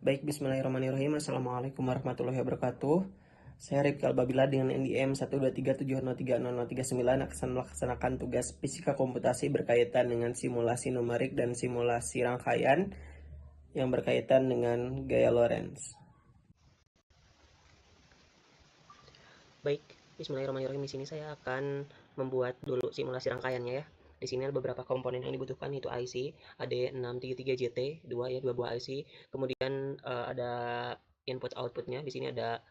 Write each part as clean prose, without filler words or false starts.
Baik, bismillahirrahmanirrahim. Assalamualaikum warahmatullahi wabarakatuh. Saya Rifki Albabila dengan NIM 123703039 akan melaksanakan tugas fisika komputasi berkaitan dengan simulasi numerik dan simulasi rangkaian yang berkaitan dengan gaya Lorentz. Baik, bismillahirrahmanirrahim. Di sini saya akan membuat dulu simulasi rangkaiannya ya. Di sini ada beberapa komponen yang dibutuhkan, yaitu IC AD633JT, dua buah IC. Kemudian ada input outputnya. Di sini ada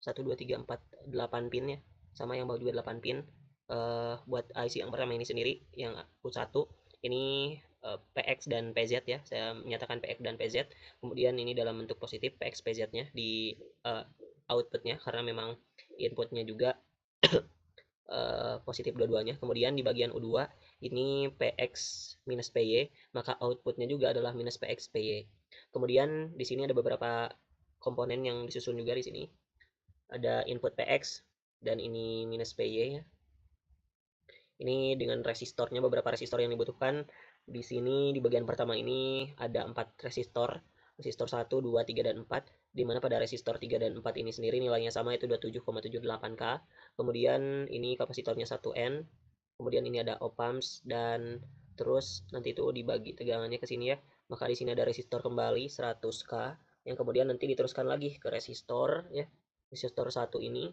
1 2 3 4 8 pin ya. Sama yang bawah juga 8 pin. Buat IC yang pertama ini sendiri yang output 1 ini PX dan PZ ya. Saya menyatakan PX dan PZ. Kemudian ini dalam bentuk positif PX PZ-nya di outputnya karena memang inputnya juga positif dua-duanya. Kemudian di bagian U2 ini PX minus PY, maka outputnya juga adalah minus PX PY. Kemudian di sini ada beberapa komponen yang disusun juga di sini. Ada input PX dan ini minus PY ya. Ini dengan resistornya, beberapa resistor yang dibutuhkan. Di sini di bagian pertama ini ada 4 resistor. Resistor 1, 2, 3, dan 4. Di mana pada resistor 3 dan 4 ini sendiri nilainya sama, yaitu 27,78K. Kemudian ini kapasitornya 1N. Kemudian ini ada op-amps dan terus nanti itu dibagi tegangannya ke sini ya. Maka di sini ada resistor kembali 100K yang kemudian nanti diteruskan lagi ke resistor ya. Resistor 1 ini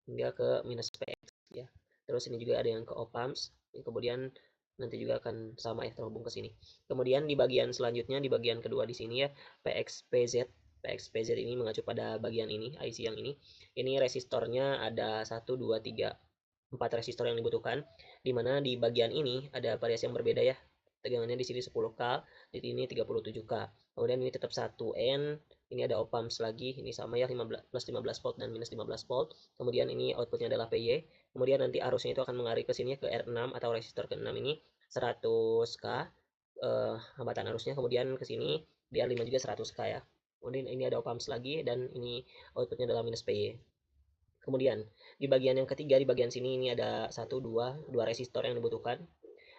hingga ke minus PX ya. Terus ini juga ada yang ke op-amps, kemudian nanti juga akan sama ya terhubung ke sini. Kemudian di bagian selanjutnya, di bagian kedua di sini ya, PXPZ. PXPZ ini mengacu pada bagian ini, IC yang ini. Ini resistornya ada 1 2 3 4 resistor yang dibutuhkan, di mana di bagian ini ada variasi yang berbeda ya. Tegangannya di sini 10K, di sini 37K. Kemudian ini tetap 1N, ini ada op-amps lagi, ini sama ya, 15 plus 15 volt dan minus 15 volt. Kemudian ini outputnya adalah PY. Kemudian nanti arusnya itu akan mengalir ke sini ke R6 atau resistor ke-6 ini 100K hambatan arusnya. Kemudian ke sini di R5 juga 100K ya. Kemudian ini ada op-amps lagi dan ini outputnya adalah minus PY. Kemudian di bagian yang ketiga, di bagian sini ini ada 1 2 resistor yang dibutuhkan,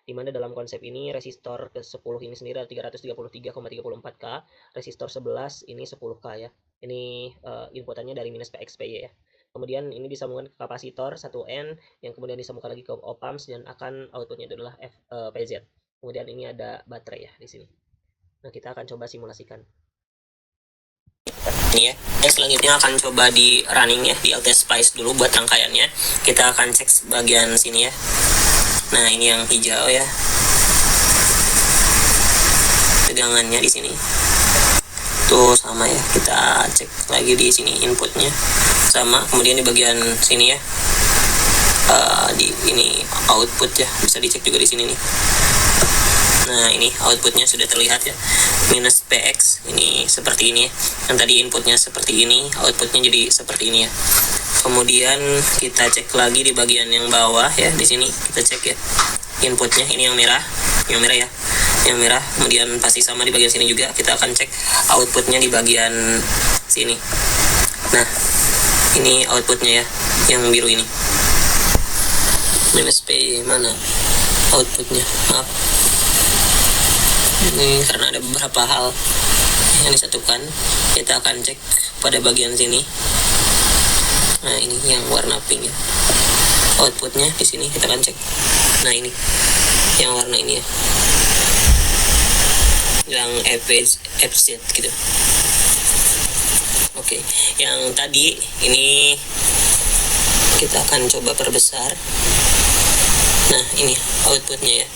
di mana dalam konsep ini resistor ke-10 ini sendiri ada 333,34K, resistor 11 ini 10K ya. Ini inputannya dari minus PXPY ya. Kemudian ini disambungkan ke kapasitor 1N yang kemudian disambungkan lagi ke op-amps dan akan outputnya itu adalah PZ. Kemudian ini ada baterai ya di sini. Nah, kita akan coba simulasikan. Ini ya. Dan selanjutnya akan coba di running ya, di LTSpice dulu buat rangkaiannya. Kita akan cek bagian sini ya. Nah, ini yang hijau ya. Tegangannya di sini. Tuh sama ya. Kita cek lagi di sini inputnya sama. Kemudian di bagian sini ya. Di ini output ya. Bisa dicek juga di sini nih. Nah, ini outputnya sudah terlihat ya. Minus PX ini seperti ini ya. Yang tadi inputnya seperti ini, outputnya jadi seperti ini ya. Kemudian kita cek lagi di bagian yang bawah ya, di sini kita cek ya inputnya, ini yang merah ya, yang merah. Kemudian pasti sama di bagian sini juga, kita akan cek outputnya di bagian sini. Nah, ini outputnya ya, yang biru ini. Minus P mana outputnya? Maaf, ini karena ada beberapa hal yang disatukan. Kita akan cek pada bagian sini. Nah, ini yang warna pink ya. Outputnya di sini kita akan cek. Nah, ini yang warna ini ya. Yang FZ gitu. Oke, yang tadi ini kita akan coba perbesar. Nah, ini outputnya ya.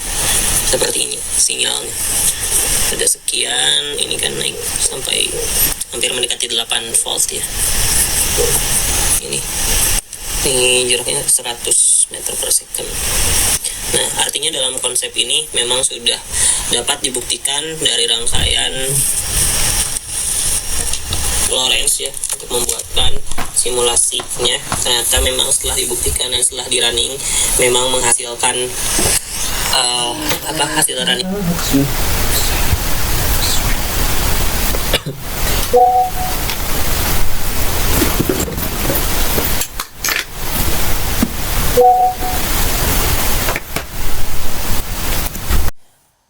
Seperti ini sinyalnya. Ada sekian, ini kan naik sampai hampir mendekati 8 volt ya. Ini jaraknya 100 meter per second. Nah, artinya dalam konsep ini memang sudah dapat dibuktikan dari rangkaian Lorentz ya, untuk membuatkan simulasinya. Ternyata memang setelah dibuktikan dan setelah di running memang menghasilkan hasil running.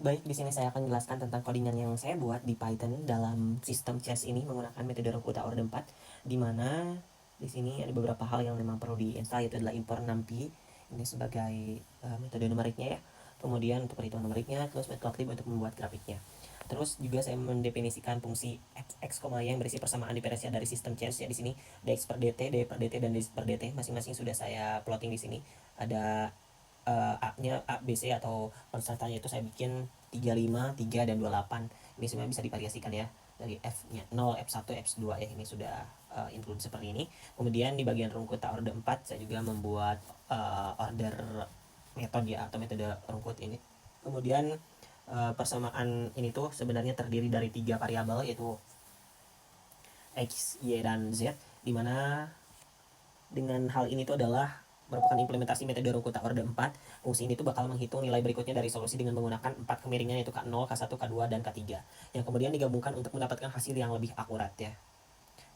Baik, di sini saya akan menjelaskan tentang codingan yang saya buat di Python dalam sistem chess ini menggunakan metode Rangkuta Orde 4, di mana di sini ada beberapa hal yang memang perlu diinstal, yaitu adalah import numpy ini sebagai metode numeriknya ya. Kemudian untuk perhitungan numeriknya, terus matplotlib untuk membuat grafiknya. Terus juga saya mendefinisikan fungsi x, y yang berisi persamaan diferensial dari sistem chess ya. Di sini dx per dt, dy per dt, dan dx per dt masing-masing sudah saya plotting di sini. Ada A-nya A, B, C atau konstantanya itu saya bikin 35, 3, dan 28. Ini sebenarnya bisa divariasikan ya. Dari F-nya 0, F1, F2 ya. Ini sudah include seperti ini. Kemudian di bagian rungkut orde 4 saya juga membuat order metode ya, atau metode rungkut ini. Kemudian persamaan ini tuh sebenarnya terdiri dari 3 variabel, yaitu X, Y, dan Z, dimana dengan hal ini tuh adalah merupakan implementasi metode Rangkuta Orde 4. Fungsi ini tuh bakal menghitung nilai berikutnya dari solusi dengan menggunakan 4 kemiringan, yaitu K0, K1, K2, dan K3, yang kemudian digabungkan untuk mendapatkan hasil yang lebih akurat ya.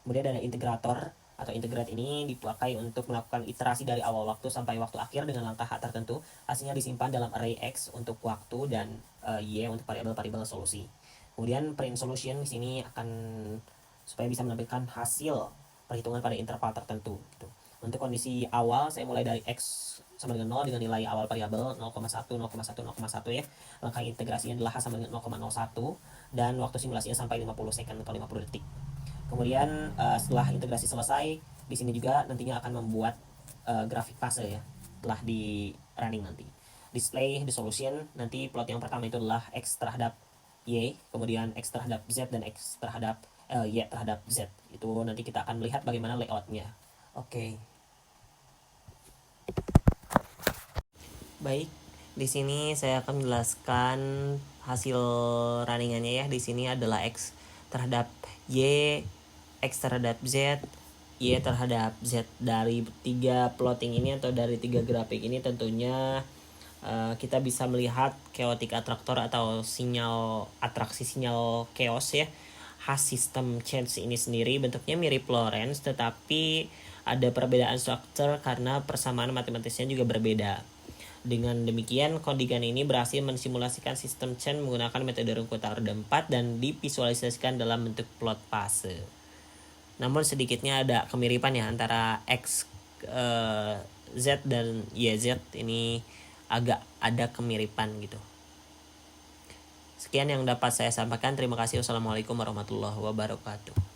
Kemudian ada integrator atau integrat ini dipakai untuk melakukan iterasi dari awal waktu sampai waktu akhir dengan langkah tertentu. Hasilnya disimpan dalam array X untuk waktu dan Y untuk variabel-variabel solusi. Kemudian print solution di sini akan supaya bisa menampilkan hasil perhitungan pada interval tertentu gitu. Untuk kondisi awal saya mulai dari X sama dengan 0 dengan nilai awal variabel 0,1, 0,1, 0,1 ya. Langkah integrasinya adalah H sama dengan 0,01 dan waktu simulasinya sampai 50 second atau 50 detik. Kemudian setelah integrasi selesai, di sini juga nantinya akan membuat grafik fase ya, setelah di running nanti. Display the solution, nanti plot yang pertama itu adalah X terhadap Y, kemudian X terhadap Z, dan X terhadap Y terhadap Z. Itu nanti kita akan melihat bagaimana layoutnya. Oke. Baik, di sini saya akan menjelaskan hasil runningannya ya. Di sini adalah X terhadap Y, X terhadap Z, Y terhadap Z. Dari 3 plotting ini atau dari 3 grafik ini tentunya kita bisa melihat chaotic attractor atau sinyal atraksi sinyal chaos ya. Khas sistem chance ini sendiri bentuknya mirip Lorentz, tetapi ada perbedaan struktur karena persamaan matematisnya juga berbeda. Dengan demikian, codingan ini berhasil mensimulasikan sistem chain menggunakan metode Rangkuta Orde 4 dan divisualisasikan dalam bentuk plot fase. Namun sedikitnya ada kemiripan ya antara X, Z, dan YZ. Ini agak ada kemiripan gitu. Sekian yang dapat saya sampaikan. Terima kasih. Wassalamualaikum warahmatullahi wabarakatuh.